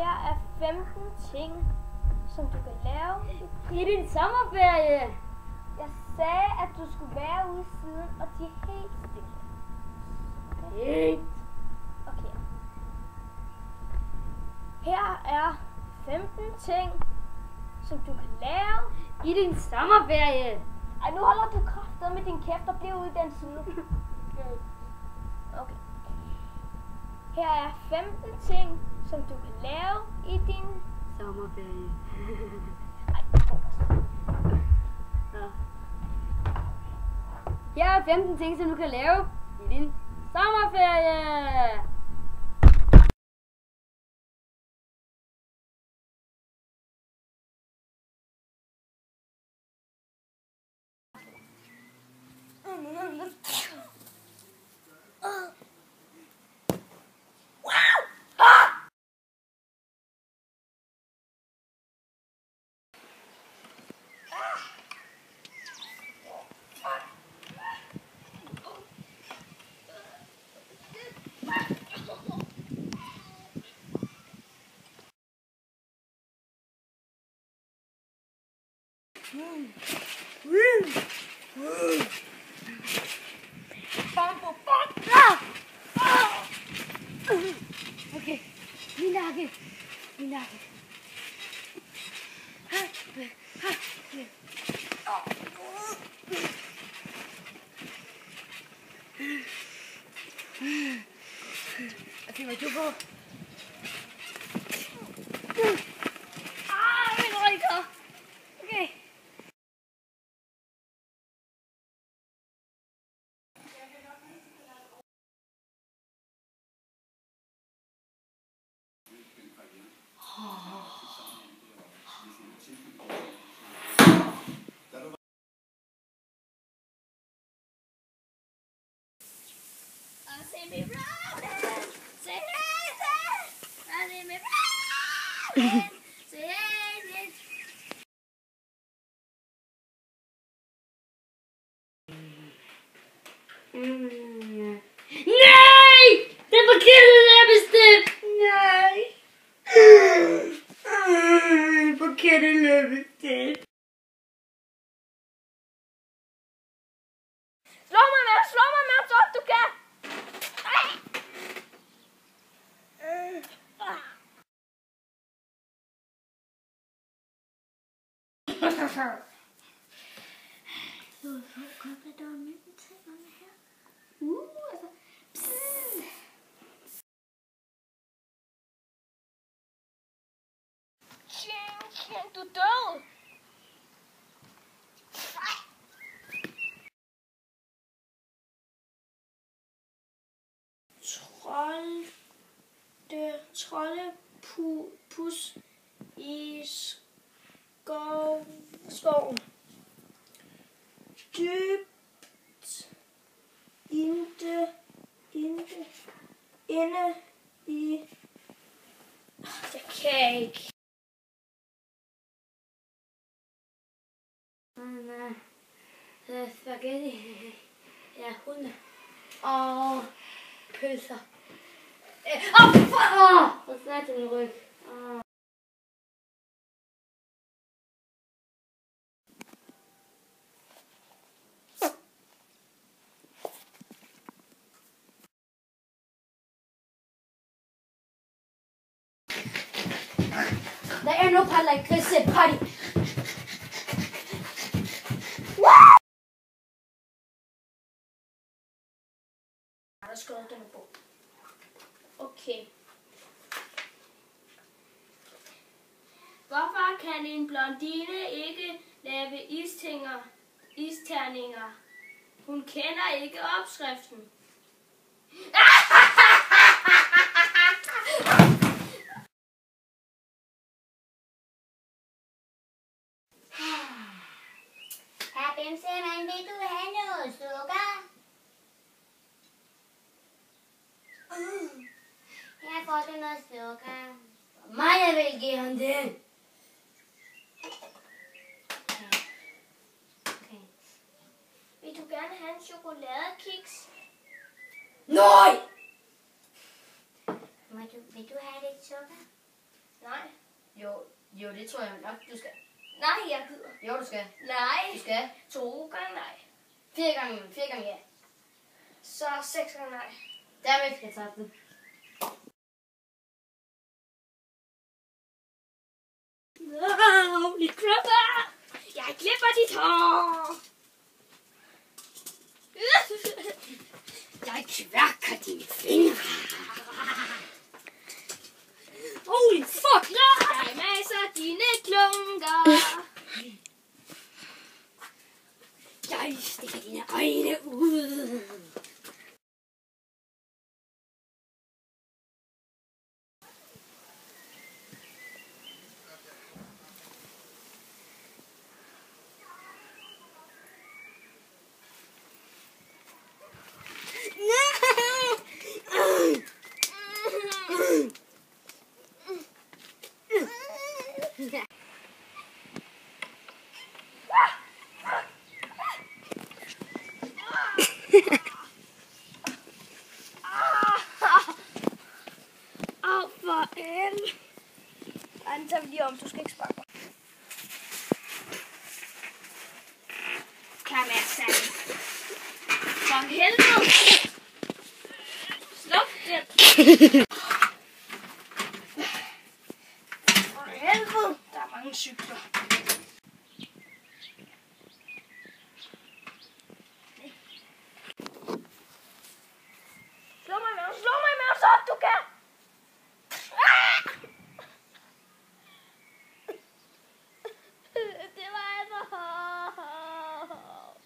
Her er 15 ting, som du kan lave i din sommerferie. Jeg sagde, at du skulle være ude i siden, og de er helt stille. Okay. Okay. Her er 15 ting, som du kan lave i din sommerferie. Ej, nu holder du kraftet med din kæft og bliver ude i den side. Okay. Her er 15 ting, som du kan lave i din sommerferie. Ej, Her er 15 ting, som du kan lave i din sommerferie. Okay, min nakke. Okay, hvad du på? Min rykker. Okay. See me rolling, say hey, see me rolling, say hey, Nej! Det er forkert læbestift! Nej! Forkert læbestift! Slå mig med, så du kan! Så kommer der mellem tænderne her. Altså. Tjeng, du er død! Trollepus i skoven. Dybt inde i... Jeg kan ikke. Spaghetti. Ja, hunde. Og pølser. Hvor snart til min ryg. Der er no party. Der skal den på. Okay. Hvorfor kan en blondine ikke lave isterninger? Hun kender ikke opskriften. Herr Bimsemann, vil du have noget sukker? Her får du noget sukker. Mig, jeg vil give ham det. Okay. Vil du gerne have en chokoladekiks? Nej! Vil du have lidt sukker? Nej. Jo, det tror jeg nok, du skal. Nej, jeg gider. Jo, du skal. Nej. Du skal. 2 gange nej. 4 gange ja. Så 6 gange nej. Dermed skal jeg tage den. Holy crap! Jeg klipper dit hår! Jeg kværker dine fingre. Holy fuck! Jeg maser dine klunker! Jeg stikker dine øjne ud. Au for helvede! Ej, den tager vi lige om, du skal ikke sparke mig. Kom her, Sally. For helvede! Sluk den! For helvede! Der er mange cykler. Slå mig med, så op, du kan! Det var altså hårdt.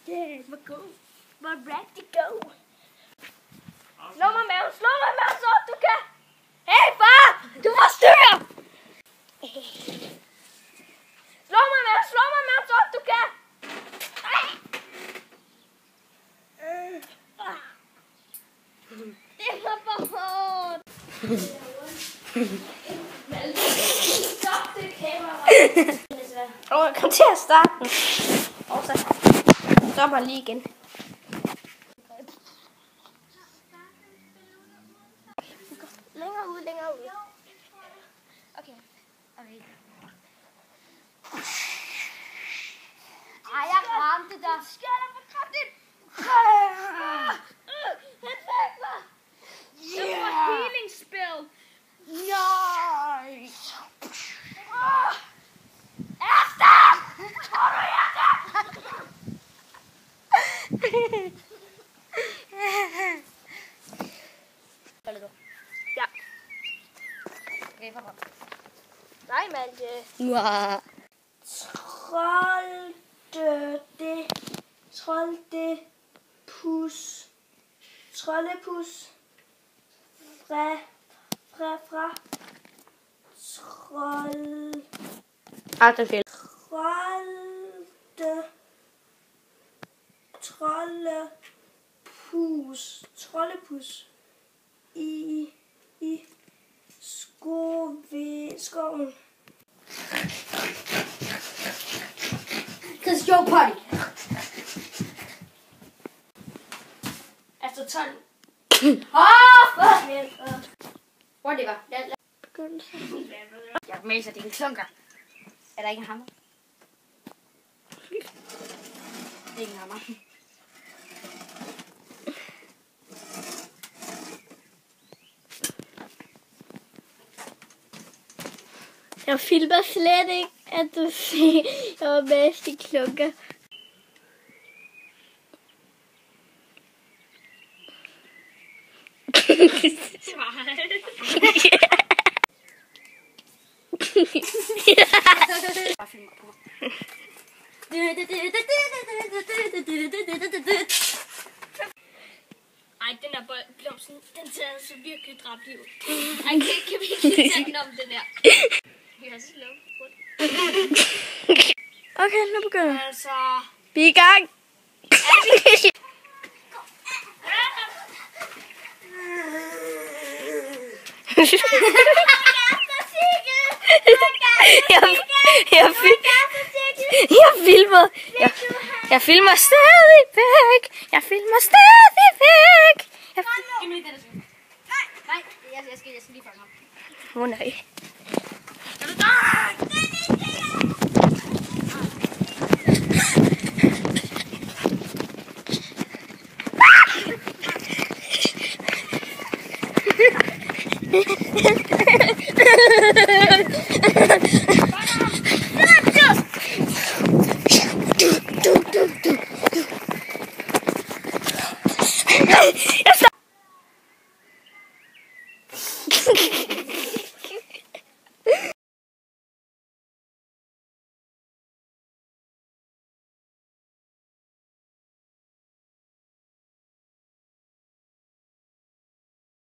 Det var god. Var rigtig god. Slå mig med, så op, du kan! Hey far! Du forstyrrer! Slå mig med, så op, du kan! Det var for hårdt. Stop det kamera. Jeg kom til at starte den. Og så stopper den lige igen. Længere ud. Okay. Ej, jeg ramte dig. Skal der for kraftigt? Han fik mig. Det var healing spell. Nej. Asta! Tror du, jeg er der? Ja. Okay, farvel. Nej, Malte. Trollepus. Fra. Alt fel. Trollepus i skoven. Cause your party. Altså 12. Whatever. Jeg maser dine klunker. Er der ikke en hammer? Det er ikke en hammer. Jeg filmer slet ikke, at du siger, jeg var mest i klunker. Bare film mig på mig. Ej, den der blomsten, den ser altså virkelig drabelig ud. Ej, kan vi ikke lige tage den om den der? Vi har så lavet rundt. Okay, nu begynder vi. Altså... Vi er i gang. Jeg filmer. Jeg filmer stadigvæk. Jeg filmer stadigvæk. Giv mig lige den, der skal. Nej, jeg skal lige fange ham. Nej. Skal du